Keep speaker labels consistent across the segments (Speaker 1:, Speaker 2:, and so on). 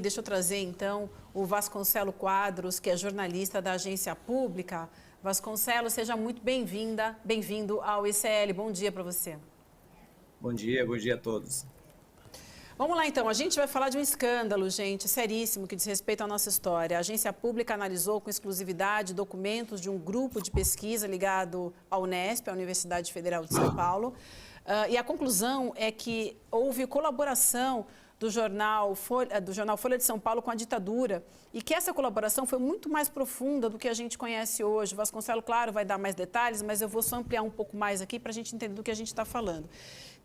Speaker 1: Deixa eu trazer, então, o Vasconcelo Quadros, que é jornalista da Agência Pública. Vasconcelo, seja muito bem-vindo ao ICL. Bom dia para você.
Speaker 2: Bom dia a todos.
Speaker 1: Vamos lá, então. A gente vai falar de um escândalo, gente, seríssimo, que diz respeito à nossa história. A Agência Pública analisou com exclusividade documentos de um grupo de pesquisa ligado à Unesp, a Universidade Federal de São Paulo. E a conclusão é que houve colaboração do jornal Folha de São Paulo com a ditadura e que essa colaboração foi muito mais profunda do que a gente conhece hoje. O Vasconcelo, claro, vai dar mais detalhes, mas eu vou só ampliar um pouco mais aqui para a gente entender do que a gente está falando.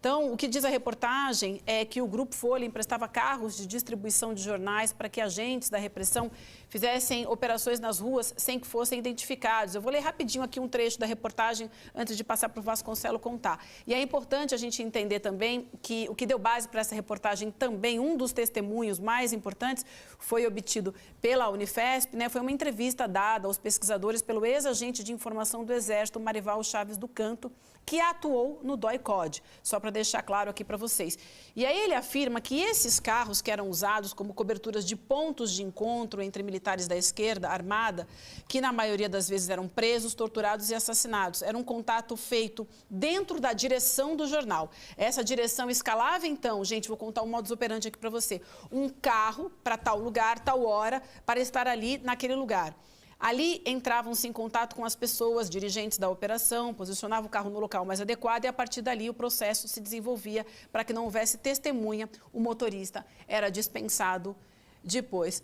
Speaker 1: Então, o que diz a reportagem é que o Grupo Folha emprestava carros de distribuição de jornais para que agentes da repressão fizessem operações nas ruas sem que fossem identificados. Eu vou ler rapidinho aqui um trecho da reportagem antes de passar para o Vasconcelo contar. E é importante a gente entender também que o que deu base para essa reportagem também, um dos testemunhos mais importantes, foi obtido pela Unifesp, né? Foi uma entrevista dada aos pesquisadores pelo ex-agente de informação do Exército, Marival Chaves do Canto, que atuou no DOI-CODE, só para deixar claro aqui para vocês. E aí ele afirma que esses carros que eram usados como coberturas de pontos de encontro entre militares da esquerda armada, que na maioria das vezes eram presos, torturados e assassinados, era um contato feito dentro da direção do jornal. Essa direção escalava então, gente, vou contar um modus operandi aqui para você, um carro para tal lugar, tal hora, para estar ali naquele lugar. Ali entravam-se em contato com as pessoas, dirigentes da operação, posicionavam o carro no local mais adequado e a partir dali o processo se desenvolvia para que não houvesse testemunha, o motorista era dispensado depois.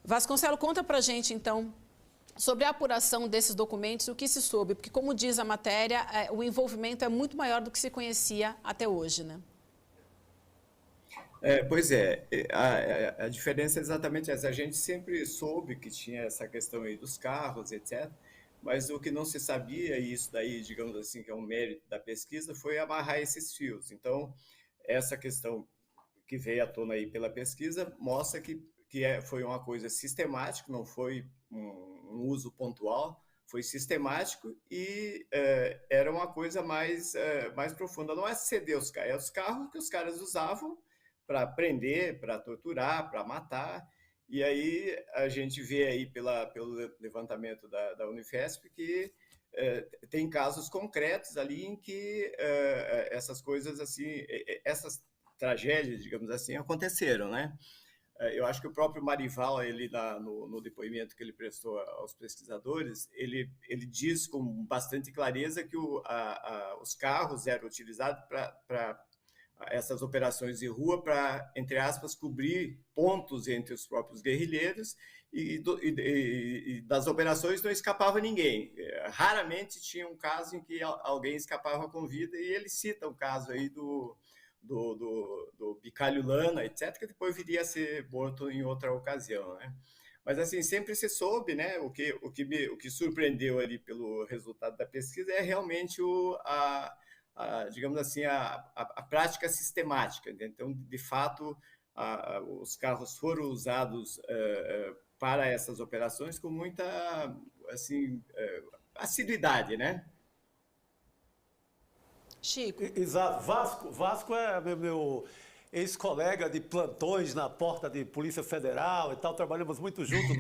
Speaker 1: Vasconcelo, conta pra gente então sobre a apuração desses documentos, o que se soube, porque como diz a matéria, o envolvimento é muito maior do que se conhecia até hoje, né?
Speaker 2: Pois é, a diferença é exatamente essa. A gente sempre soube que tinha essa questão aí dos carros, etc., mas o que não se sabia, e isso daí, digamos assim, que é um mérito da pesquisa, foi amarrar esses fios. Então, essa questão que veio à tona aí pela pesquisa mostra foi uma coisa sistemática, não foi um uso pontual, foi sistemático e era uma coisa mais profunda. Não é ceder os carros, é os carros que os caras usavam para prender, para torturar, para matar. E aí a gente vê aí pelo levantamento da Unifesp que tem casos concretos ali em que essas coisas assim, essas tragédias, digamos assim, aconteceram, né? Eu acho que o próprio Marival, ele no depoimento que ele prestou aos pesquisadores, ele diz com bastante clareza que os carros eram utilizados para essas operações de rua para, entre aspas, cobrir pontos entre os próprios guerrilheiros e das operações não escapava ninguém. Raramente tinha um caso em que alguém escapava com vida e ele cita o caso aí do Bicalho Lana, etc., que depois viria a ser morto em outra ocasião, né? Mas, assim, sempre se soube, né? O que surpreendeu ali pelo resultado da pesquisa é realmente digamos assim, a prática sistemática. Então, de fato, os carros foram usados para essas operações com muita, assim, assiduidade, né?
Speaker 1: Chico.
Speaker 3: Exato. Vasco é meu ex-colega de plantões na porta de Polícia Federal e tal. Trabalhamos muito juntos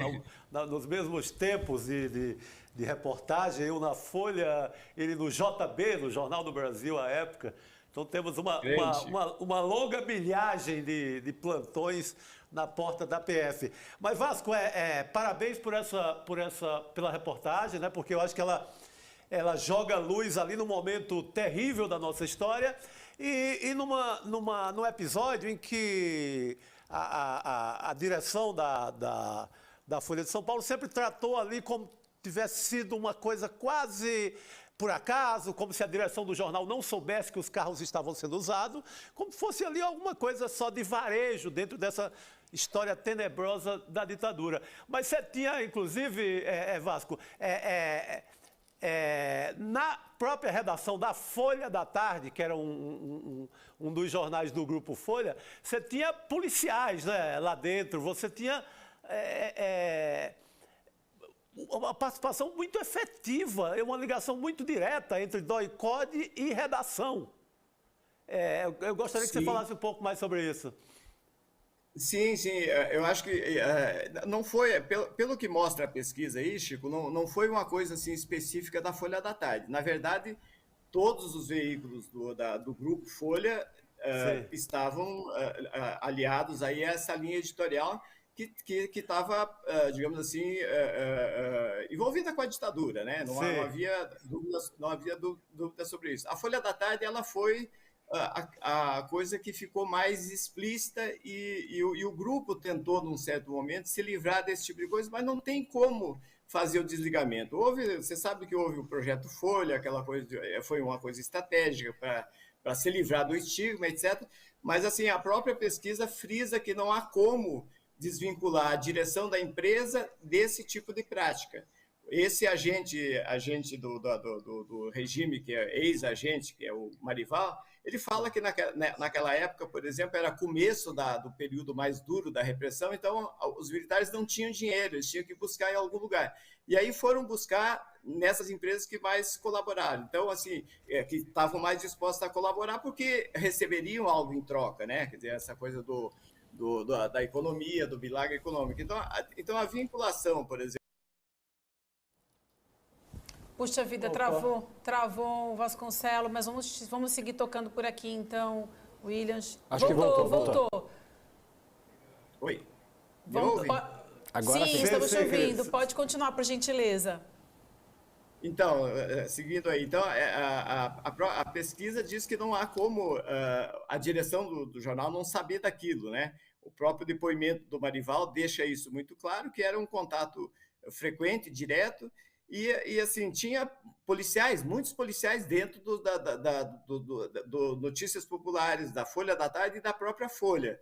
Speaker 3: nos mesmos tempos de reportagem. Eu na Folha, ele no JB, no Jornal do Brasil à época. Então temos uma longa milhagem de plantões na porta da PF. Mas Vasco, parabéns pela reportagem, né? Porque eu acho que ela joga luz ali no momento terrível da nossa história e num episódio em que a direção da Folha de São Paulo sempre tratou ali como tivesse sido uma coisa quase por acaso, como se a direção do jornal não soubesse que os carros estavam sendo usados, como fosse ali alguma coisa só de varejo dentro dessa história tenebrosa da ditadura. Mas você tinha, inclusive, Vasco, na própria redação da Folha da Tarde, que era um dos jornais do Grupo Folha, você tinha policiais, né, lá dentro, você tinha uma participação muito efetiva, uma ligação muito direta entre DOI-CODE e redação. Eu gostaria que você falasse um pouco mais sobre isso.
Speaker 2: Sim, sim, eu acho que não foi, pelo que mostra a pesquisa aí, Chico, não foi uma coisa assim específica da Folha da Tarde. Na verdade, todos os veículos do grupo Folha
Speaker 3: Sim,
Speaker 2: estavam aliados aí a essa linha editorial que estava, digamos assim, envolvida com a ditadura, né? Não
Speaker 3: sim.
Speaker 2: havia dúvidas, não havia dúvida sobre isso. A Folha da Tarde ela foi a coisa que ficou mais explícita e o grupo tentou, num certo momento, se livrar desse tipo de coisa, mas não tem como fazer o desligamento. Você sabe que houve o projeto Folha, aquela coisa, foi uma coisa estratégica para se livrar do estigma, etc. Mas assim, a própria pesquisa frisa que não há como desvincular a direção da empresa desse tipo de prática. Esse agente do regime, que é ex-agente, que é o Marival, ele fala que naquela época, por exemplo, era começo do período mais duro da repressão, então os militares não tinham dinheiro, eles tinham que buscar em algum lugar. E aí foram buscar nessas empresas que mais colaboraram. Então, assim, que estavam mais dispostas a colaborar porque receberiam algo em troca, né? Quer dizer, essa coisa da economia, do milagre econômico. Então a vinculação, por exemplo.
Speaker 1: Puxa vida,
Speaker 3: Opa.
Speaker 1: travou o Vasconcelos, mas vamos seguir tocando por aqui então, Williams.
Speaker 4: Acho que voltou, voltou.
Speaker 1: Voltou.
Speaker 2: Oi, me
Speaker 1: Voltou.
Speaker 2: ouve?
Speaker 4: Agora
Speaker 1: Sim,
Speaker 4: sim.
Speaker 1: estamos te
Speaker 3: Sim,
Speaker 1: ouvindo.
Speaker 3: Cris.
Speaker 1: Pode continuar, por gentileza.
Speaker 2: Então, seguindo aí, então, a pesquisa diz que não há como a direção do jornal não saber daquilo, né? O próprio depoimento do Marival deixa isso muito claro, que era um contato frequente, direto, assim, tinha policiais, muitos policiais dentro do Notícias Populares, da Folha da Tarde e da própria Folha.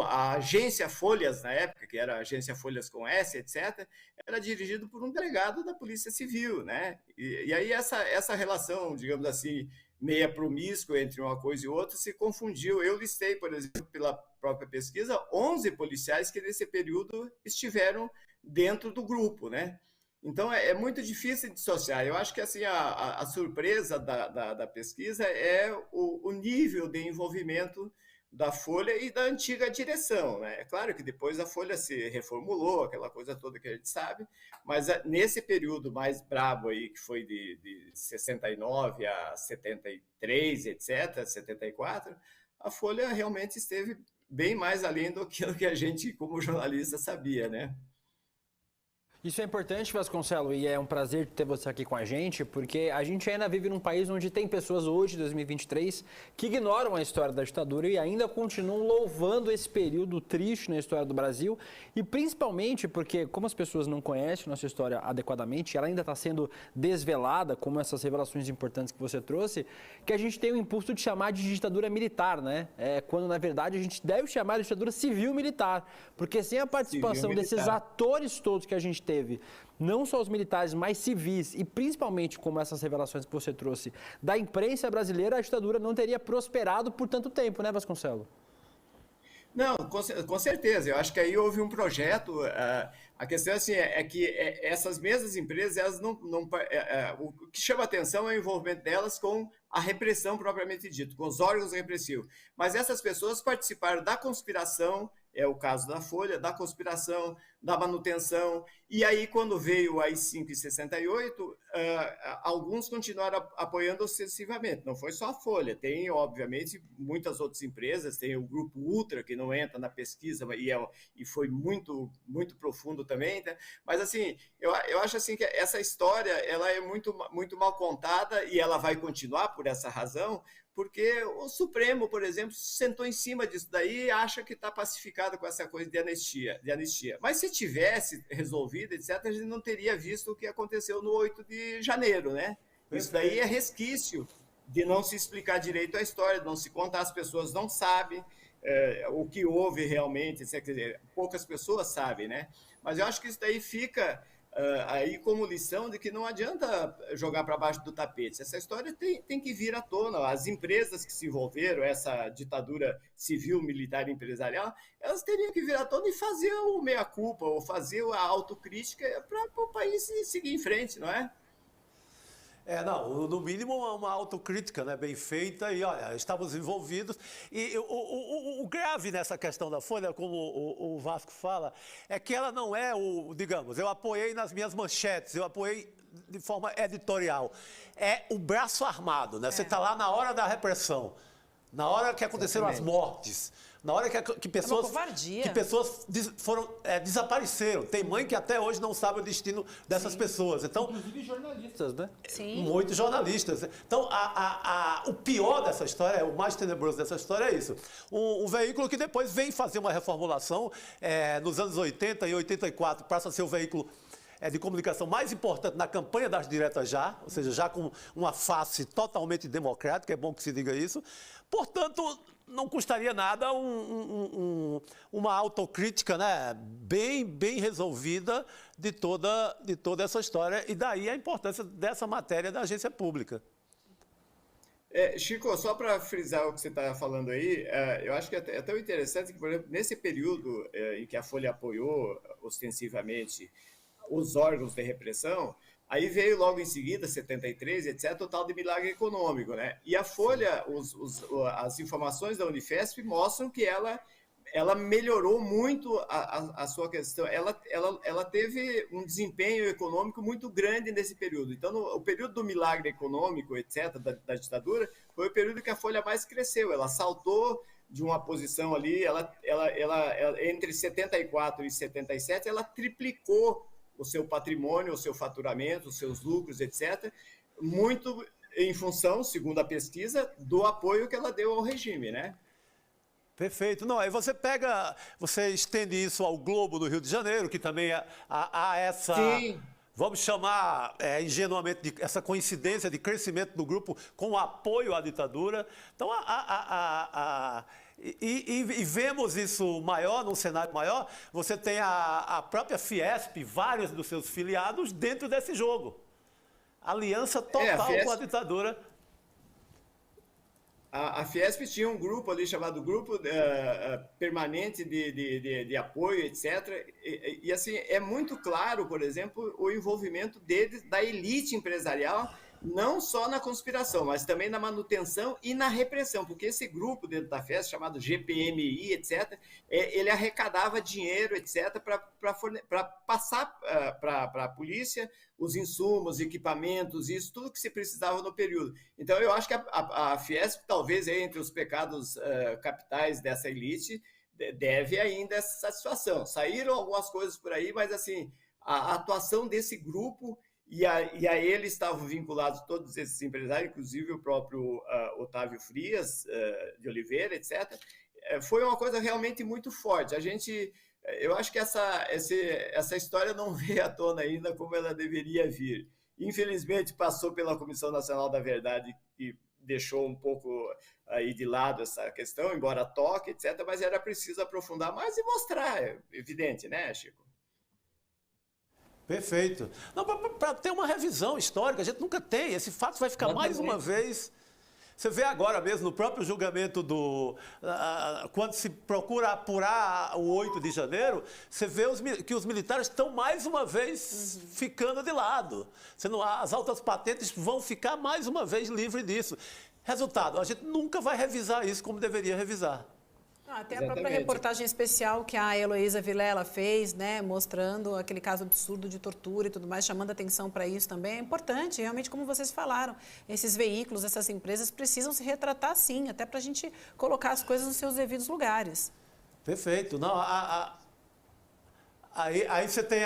Speaker 2: A agência Folhas, na época, que era a agência Folhas com S, etc., era dirigido por um delegado da Polícia Civil, né? E aí essa relação, digamos assim, meia promíscua entre uma coisa e outra se confundiu. Eu listei, por exemplo, pela própria pesquisa, 11 policiais que nesse período estiveram dentro do grupo, né? Então é muito difícil dissociar. Eu acho que assim a surpresa da pesquisa é o nível de envolvimento da Folha e da antiga direção, né? É claro que depois a Folha se reformulou, aquela coisa toda que a gente sabe, mas nesse período mais brabo aí, que foi de 69 a 73, etc., 74, a Folha realmente esteve bem mais além do que a gente, como jornalista, sabia, né?
Speaker 4: Isso é importante, Vasconcelos, e é um prazer ter você aqui com a gente, porque a gente ainda vive num país onde tem pessoas hoje, 2023, que ignoram a história da ditadura e ainda continuam louvando esse período triste na história do Brasil, e principalmente porque, como as pessoas não conhecem nossa história adequadamente, ela ainda está sendo desvelada, como essas revelações importantes que você trouxe, que a gente tem o impulso de chamar de ditadura militar, né? Quando, na verdade, a gente deve chamar de ditadura civil-militar, porque sem a participação desses atores todos que a gente teve, não só os militares, mas civis, e principalmente, como essas revelações que você trouxe, da imprensa brasileira, a ditadura não teria prosperado por tanto tempo, né, Vasconcelos?
Speaker 2: Não, com certeza. Eu acho que aí houve um projeto. A questão assim, é que essas mesmas empresas, elas o que chama atenção é o envolvimento delas com a repressão propriamente dita, com os órgãos repressivos. Mas essas pessoas participaram da conspiração, é o caso da Folha, da conspiração, da manutenção. E aí, quando veio o AI-5 em 68, alguns continuaram apoiando ostensivamente. Não foi só a Folha, tem, obviamente, muitas outras empresas, tem o Grupo Ultra, que não entra na pesquisa e foi muito, muito profundo também. Né? Mas, assim, eu acho assim, que essa história ela é muito, muito mal contada e ela vai continuar por essa razão, porque o Supremo, por exemplo, sentou em cima disso daí e acha que está pacificado com essa coisa de anistia. Mas se tivesse resolvido, etc., a gente não teria visto o que aconteceu no 8 de janeiro, né? Isso daí é
Speaker 3: Perfeito.
Speaker 2: resquício de não se explicar direito a história, de não se contar, as pessoas não sabem o que houve realmente, quer dizer, poucas pessoas sabem, né? Mas eu acho que isso daí fica aí como lição de que não adianta jogar para baixo do tapete. Essa história tem que vir à tona. As empresas que se envolveram, essa ditadura civil, militar e empresarial, elas teriam que vir à tona e fazer o meia-culpa, ou fazer a autocrítica para o país seguir em frente, não é?
Speaker 3: Não, no mínimo uma autocrítica, né, bem feita e, olha, estávamos envolvidos. E o grave nessa questão da Folha, como o Vasco fala, é que ela não é digamos, eu apoiei nas minhas manchetes, eu apoiei de forma editorial. É o braço armado, né? Você está lá na hora da repressão, na hora que aconteceram as mortes, na hora que pessoas desapareceram. Tem mãe que até hoje não sabe o destino dessas pessoas. Então,
Speaker 4: inclusive jornalistas, né?
Speaker 1: Sim.
Speaker 3: Muitos jornalistas. Então, o pior dessa história, o mais tenebroso dessa história é isso. Um veículo que depois vem fazer uma reformulação, nos anos 80 e 84, passa a ser o veículo de comunicação mais importante na campanha das diretas já, ou seja, já com uma face totalmente democrática, é bom que se diga isso. Portanto, não custaria nada uma autocrítica, né, bem resolvida de toda essa história, e daí a importância dessa matéria da agência pública.
Speaker 2: Chico, só para frisar o que você está falando aí, eu acho que é tão interessante que, por exemplo, nesse período em que a Folha apoiou ostensivamente os órgãos de repressão, aí veio logo em seguida, 73, etc., o tal de milagre econômico, né? E a Folha, as informações da Unifesp mostram que ela melhorou muito a sua questão, ela teve um desempenho econômico muito grande nesse período. Então, o período do milagre econômico, etc., da ditadura, foi o período que a Folha mais cresceu. Ela saltou de uma posição ali, ela entre 74 e 77, ela triplicou o seu patrimônio, o seu faturamento, os seus lucros, etc., muito em função, segundo a pesquisa, do apoio que ela deu ao regime, né?
Speaker 3: Perfeito. Não, aí você estende isso ao Globo do Rio de Janeiro, que também há essa...
Speaker 2: Sim.
Speaker 3: Vamos chamar ingenuamente essa coincidência de crescimento do grupo com o apoio à ditadura. Então, e vemos isso maior, num cenário maior, você tem a própria Fiesp, vários dos seus filiados dentro desse jogo. Aliança total com a ditadura.
Speaker 2: A Fiesp tinha um grupo ali chamado Grupo Permanente de Apoio, etc. E assim, é muito claro, por exemplo, o envolvimento deles, da elite empresarial, não só na conspiração, mas também na manutenção e na repressão, porque esse grupo dentro da Fiesp, chamado GPMI, etc., ele arrecadava dinheiro, etc., para passar para a polícia os insumos, equipamentos, isso, tudo que se precisava no período. Então, eu acho que a Fiesp, talvez, entre os pecados capitais dessa elite, deve ainda essa situação. Saíram algumas coisas por aí, mas, assim, a atuação desse grupo... E a ele estavam vinculados todos esses empresários, inclusive o próprio Otávio Frias de Oliveira, etc. Foi uma coisa realmente muito forte. Eu acho que essa história não veio à tona ainda como ela deveria vir. Infelizmente, passou pela Comissão Nacional da Verdade e deixou um pouco aí de lado essa questão, embora toque, etc., mas era preciso aprofundar mais e mostrar, é evidente, né, Chico?
Speaker 3: Perfeito. Para ter uma revisão histórica, a gente nunca tem. Esse fato vai ficar mais uma vez. Você vê agora mesmo, no próprio julgamento quando se procura apurar o 8 de janeiro, você vê que os militares estão mais uma vez ficando de lado. As altas patentes vão ficar mais uma vez livres disso. Resultado, a gente nunca vai revisar isso como deveria revisar.
Speaker 1: Até exatamente. A própria reportagem especial que a Heloísa Vilela fez, né, mostrando aquele caso absurdo de tortura e tudo mais, chamando atenção para isso também, é importante, realmente, como vocês falaram, esses veículos, essas empresas precisam se retratar sim, até para a gente colocar as coisas nos seus devidos lugares.
Speaker 3: Perfeito. Não, Aí você tem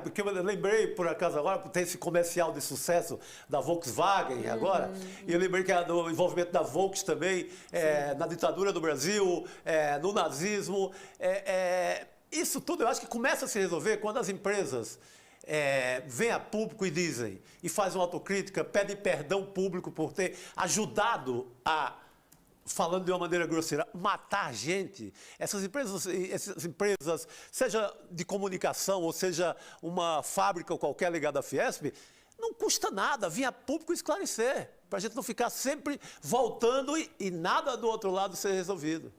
Speaker 3: porque eu lembrei, por acaso, agora, tem esse comercial de sucesso da Volkswagen agora, e eu lembrei que do envolvimento da Volks também, na ditadura do Brasil, no nazismo. Isso tudo eu acho que começa a se resolver quando as empresas vêm a público e dizem, e fazem uma autocrítica, pedem perdão público por ter ajudado falando de uma maneira grosseira, matar gente. Essas empresas, seja de comunicação ou seja uma fábrica ou qualquer ligada à Fiesp, não custa nada vir a público esclarecer, para a gente não ficar sempre voltando e nada do outro lado ser resolvido.